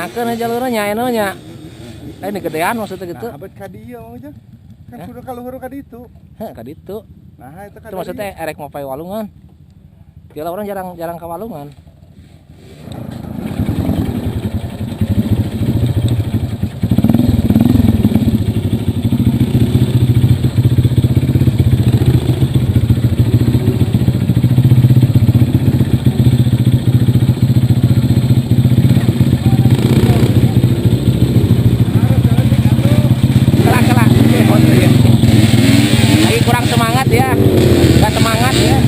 direncanakeun jalurnya nya nya. Lain gedean maksudnya gitu. Nah, abet ka dieu aja. Kan Ya. sudah kaluhur ka ditu. Heh, ka ditu. Nah, itu ka Itu maksudnya erek mau pae walungan. Dia orang jarang ke walungan. Lagi kurang semangat ya, nggak semangat ya.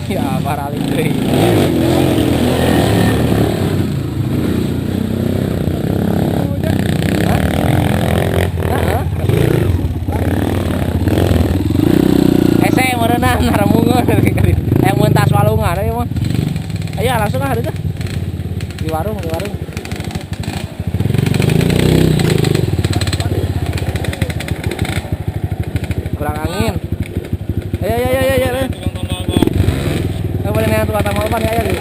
Ya paralin deui. Hah? Heeh. Hese meureunna naramungeun mun tas walungan aya mah. Aya langsung ah ditu. Di warung. Kurang angin. Ya. Yang boleh nanya tukang tambal ban ya di.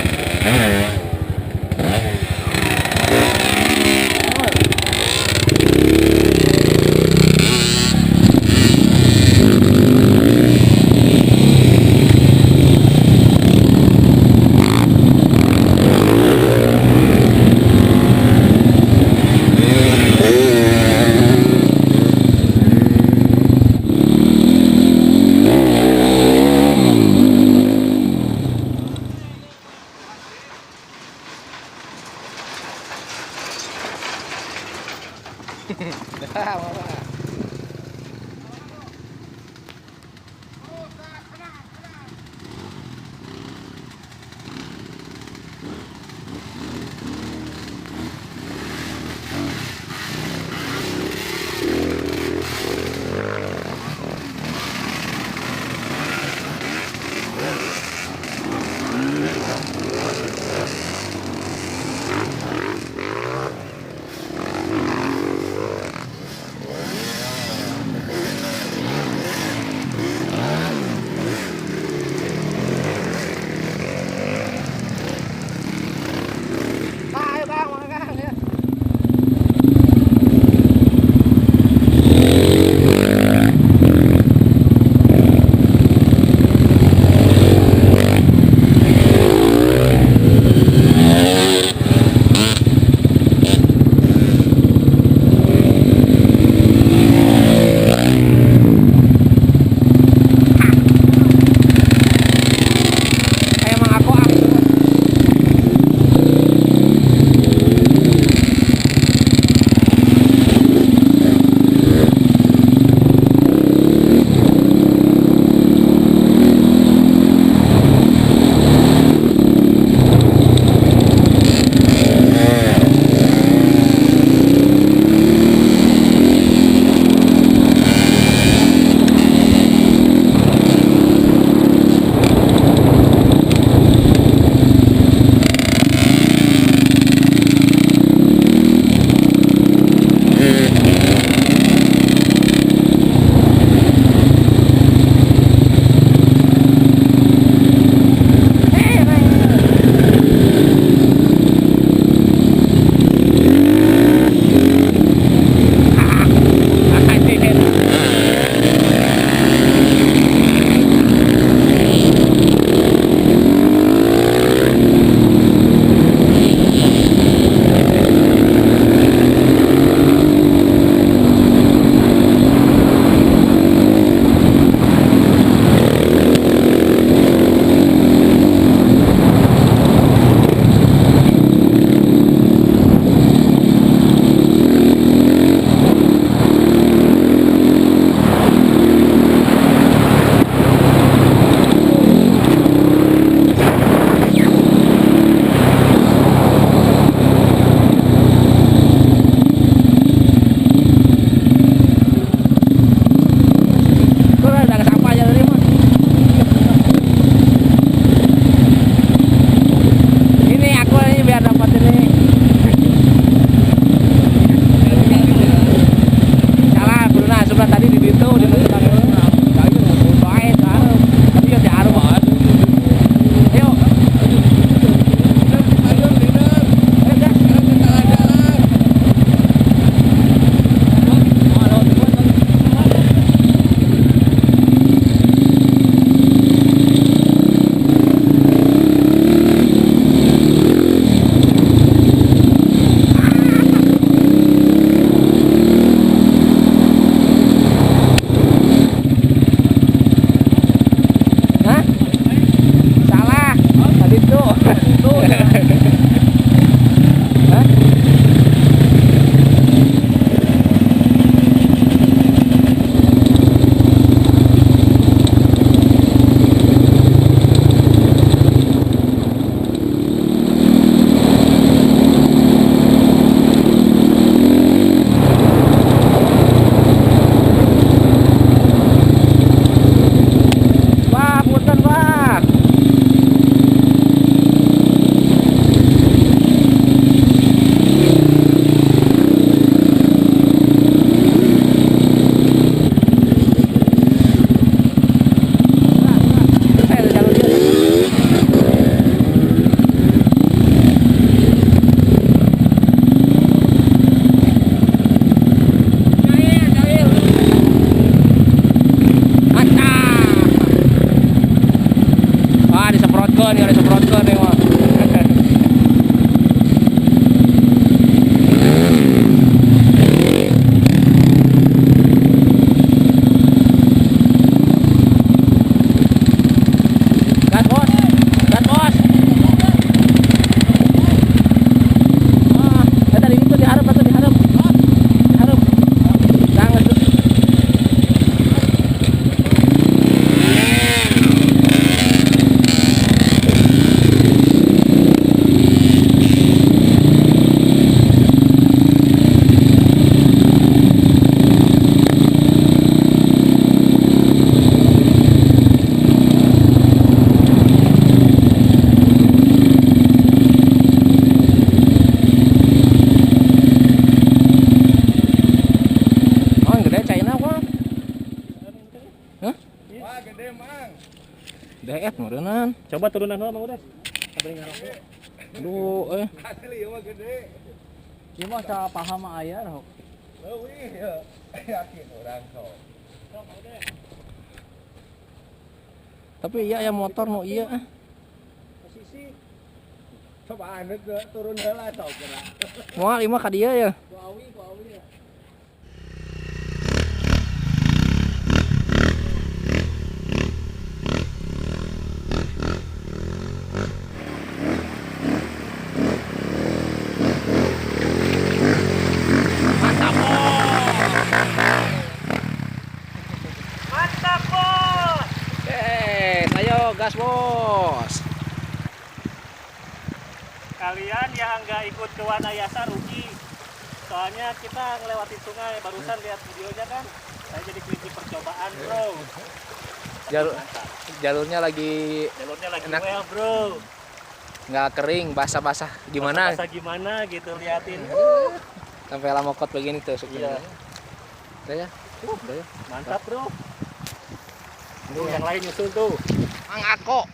gede, Mang. Deet meureunnan. Coba turunan heula Mang Udes. Abdi ngarok. Aduh Asli ieu mah gede. Ieu mah salah paham mah aya rok. Leuwih ya. Yakin urang sok. Tapi iya aya motor nu iya. Posisi Coba aneuk turun heula sok gerak. Moal imah ka dieu ya. ku awi ya. Mantap, Bos. Ayo gas bos. Kalian yang nggak ikut ke Wanayasa rugi. Soalnya kita ngelewatin sungai, barusan lihat videonya kan. Saya jadi kelinci percobaan, Bro. Jalurnya lagi Jalurnya lagi enak. well, Bro. nggak kering, basah-basah. Gimana? Basah gimana gitu liatin. Sampai lama kot begini tuh. Iya. Udah ya. Udah ya. Mantap, Bro. Tuh, yang lain nyusul tuh. Mang Ako.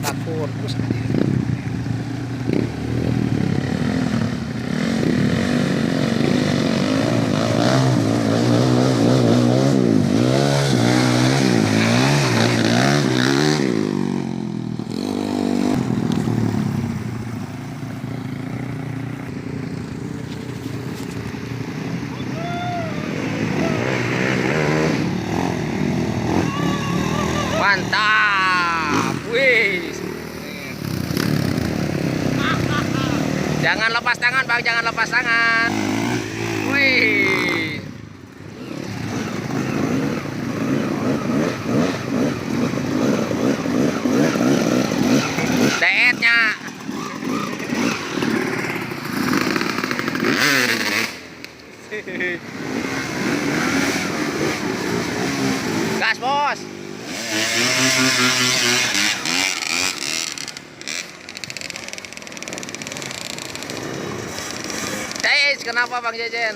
Takut terus. Mantap, wih. Jangan lepas tangan bang, jangan lepas tangan. Wih. Deetnya. Gas bos. Kenapa Bang Jejen?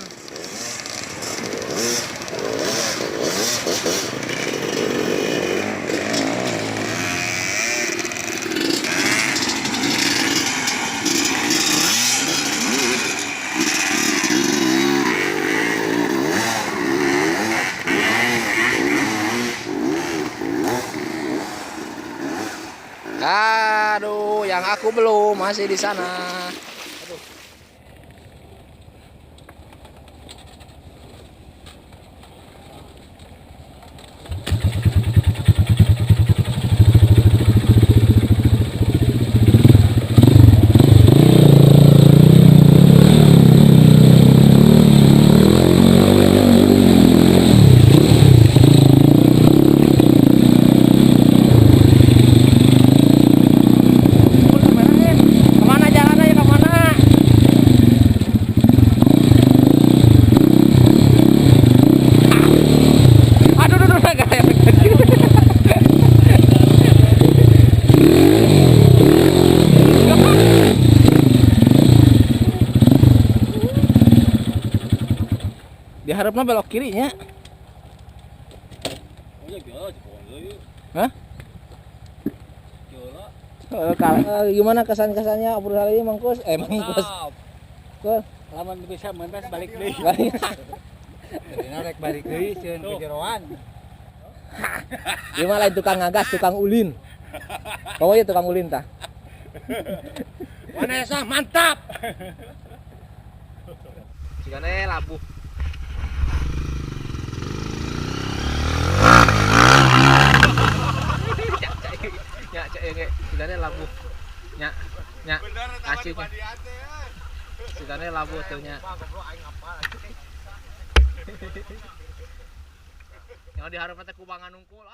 Aduh, yang aku belum, masih di sana. Kemana jalannya? Kemana? Aduh, gaya. Diharapnya belok kirinya. Hah? Gimana kesan-kesannya obrolan ini Mangkus? Mangkus. Kul. Lamun bisa mentas balik deui. Dina rek balik deui ceun ke jeroan. Gimana lain tukang ngagas, tukang ulin. Kamu ya tukang ulin tah. Wanayasa mantap. Sigane labuh. Nya cek ge, sigane labuh. Nya kasih nya. Sigane labuh teh nya. Yang diharap teh kubangan nungkul.